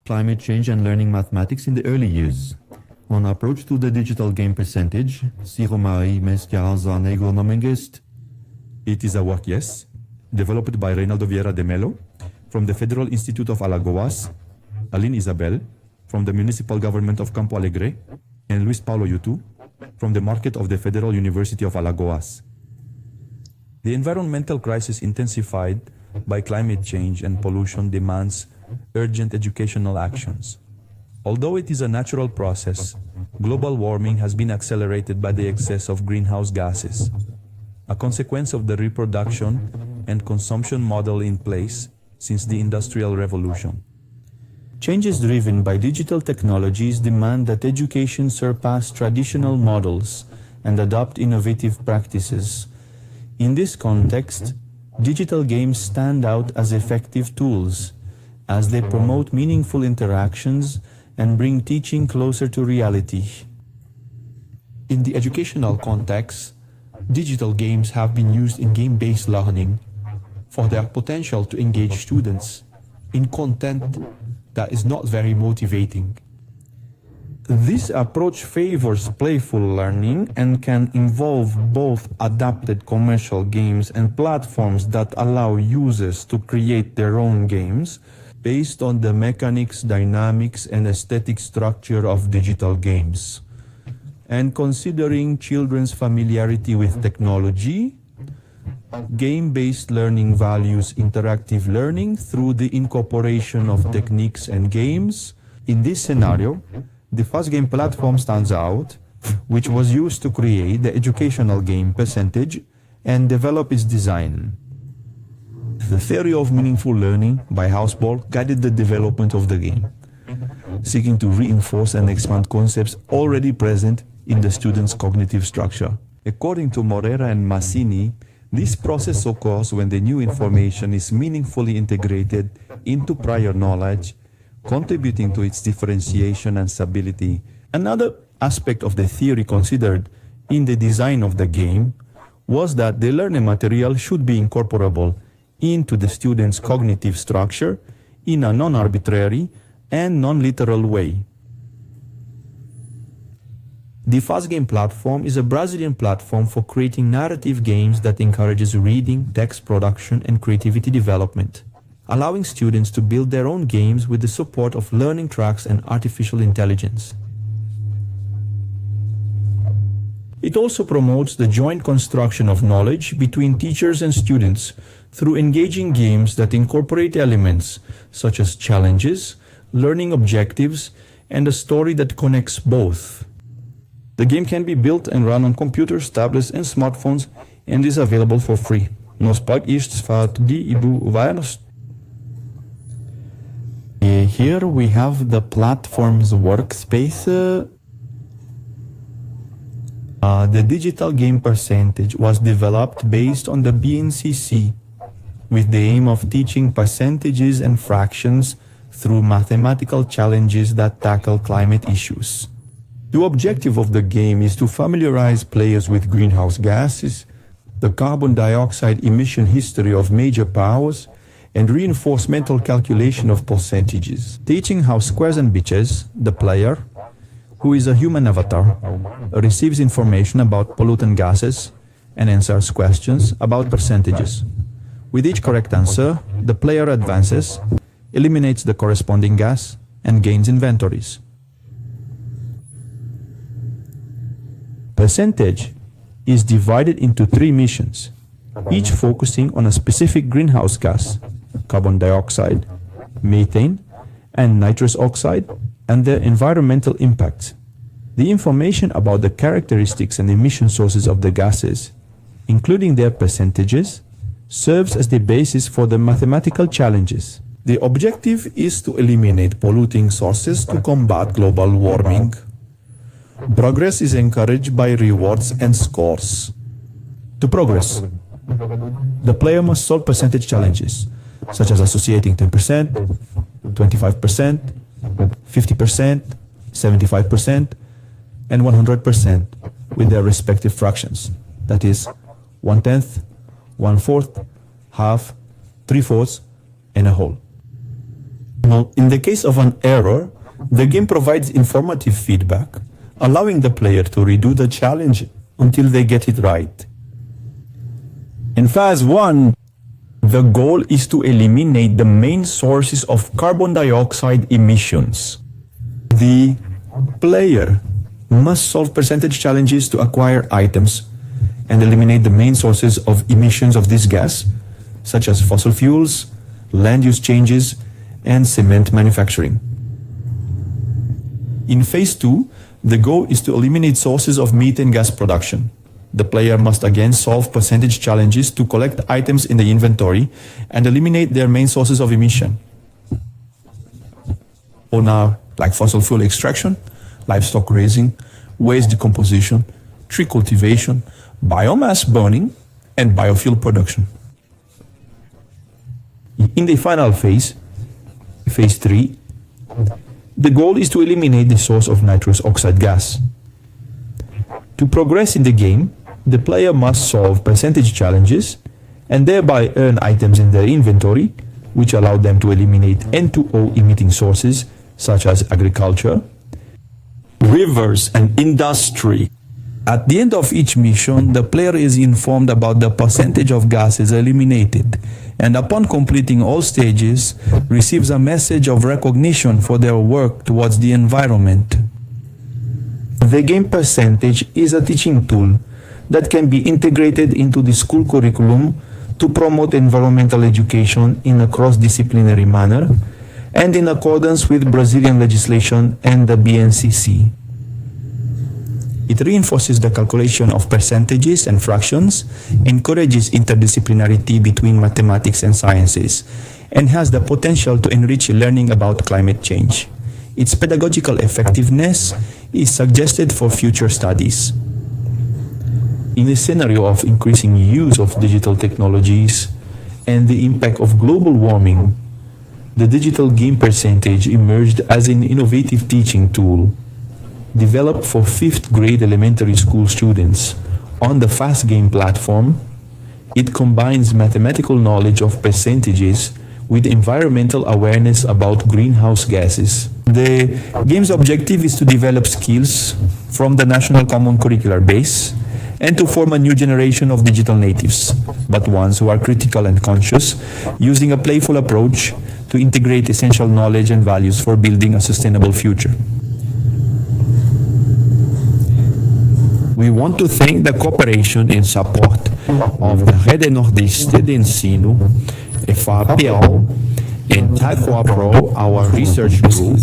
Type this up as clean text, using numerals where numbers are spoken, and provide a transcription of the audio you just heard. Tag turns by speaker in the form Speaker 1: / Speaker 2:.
Speaker 1: climate change and learning mathematics in the early years. On approach to the digital game percentage, Siromari Mescaranza
Speaker 2: It is a work, yes, developed by Reynaldo Vieira de Melo from the Federal Institute of Alagoas, Aline Isabel from the Municipal Government of Campo Alegre, and Luis Paulo Yutu from the market of the Federal University of Alagoas. The environmental crisis intensified by climate change and pollution demands urgent educational actions. Although it is a natural process, global warming has been accelerated by the excess of greenhouse gases, a consequence of the reproduction and consumption model in place since the Industrial Revolution.
Speaker 1: Changes driven by digital technologies demand that education surpass traditional models and adopt innovative practices. In this context, digital games stand out as effective tools, as they promote meaningful interactions and bring teaching closer to reality.
Speaker 3: In the educational context, digital games have been used in game-based learning for their potential to engage students in content that is not very motivating.
Speaker 1: This approach favors playful learning and can involve both adapted commercial games and platforms that allow users to create their own games based on the mechanics, dynamics, and aesthetic structure of digital games. And considering children's familiarity with technology, game-based learning values interactive learning through the incorporation of techniques and games. In this scenario, the Fast Game platform stands out, which was used to create the educational game percentage and develop its design. The theory of meaningful learning by Houseball guided the development of the game, seeking to reinforce and expand concepts already present in the student's cognitive structure. According to Morera and Massini, this process occurs when the new information is meaningfully integrated into prior knowledge, contributing to its differentiation and stability. Another aspect of the theory considered in the design of the game was that the learning material should be incorporable into the student's cognitive structure in a non-arbitrary and non-literal way. The Fast Game platform is a Brazilian platform for creating narrative games that encourages reading, text production, and creativity development, allowing students to build their own games with the support of learning tracks and artificial intelligence. It also promotes the joint construction of knowledge between teachers and students through engaging games that incorporate elements such as challenges, learning objectives, and a story that connects both. The game can be built and run on computers, tablets, and smartphones, and is available for free. Nos pag isto di ibu virus.
Speaker 3: Here we have the platform's workspace.
Speaker 1: The digital game percentage was developed based on the BNCC, with the aim of teaching percentages and fractions through mathematical challenges that tackle climate issues. The objective of the game is to familiarize players with greenhouse gases, the carbon dioxide emission history of major powers, and reinforce mental calculation of percentages. Teaching how squares and bitches, the player, who is a human avatar, receives information about pollutant gases and answers questions about percentages. With each correct answer, the player advances, eliminates the corresponding gas, and gains inventories. Percentage is divided into 3 missions, each focusing on a specific greenhouse gas, carbon dioxide, methane, and nitrous oxide, and their environmental impacts. The information about the characteristics and emission sources of the gases, including their percentages, serves as the basis for the mathematical challenges. The objective is to eliminate polluting sources to combat global warming. Progress is encouraged by rewards and scores. To progress, the player must solve percentage challenges, such as associating 10%, 25%, 50%, 75%, and 100% with their respective fractions, that is, 1/10, 1/4, half, 3/4, and a whole. Now, in the case of an error, the game provides informative feedback, allowing the player to redo the challenge until they get it right. In phase 1, the goal is to eliminate the main sources of carbon dioxide emissions. The player must solve percentage challenges to acquire items and eliminate the main sources of emissions of this gas, such as fossil fuels, land use changes, and cement manufacturing. In phase 2, the goal is to eliminate sources of methane gas production. The player must again solve percentage challenges to collect items in the inventory and eliminate their main sources of emission. Or now, like fossil fuel extraction, livestock raising, waste decomposition, tree cultivation, biomass burning, and biofuel production. In the final phase, phase 3, the goal is to eliminate the source of nitrous oxide gas. To progress in the game, the player must solve percentage challenges and thereby earn items in their inventory, which allow them to eliminate N2O emitting sources such as agriculture, rivers, and industry. At the end of each mission, the player is informed about the percentage of gases eliminated, and upon completing all stages, receives a message of recognition for their work towards the environment. The game percentage is a teaching tool that can be integrated into the school curriculum to promote environmental education in a cross-disciplinary manner and in accordance with Brazilian legislation and the BNCC. It reinforces the calculation of percentages and fractions, encourages interdisciplinarity between mathematics and sciences, and has the potential to enrich learning about climate change. Its pedagogical effectiveness is suggested for future studies. In a scenario of increasing use of digital technologies and the impact of global warming, the digital game percentage emerged as an innovative teaching tool. Developed for 5th grade elementary school students on the Fast Game platform, it combines mathematical knowledge of percentages with environmental awareness about greenhouse gases. The game's objective is to develop skills from the National Common Curricular Base and to form a new generation of digital natives, but ones who are critical and conscious, using a playful approach to integrate essential knowledge and values for building a sustainable future. We want to thank the cooperation and support of the Rede Nordeste de Ensino, FAPL, and TACOA Pro, our research group,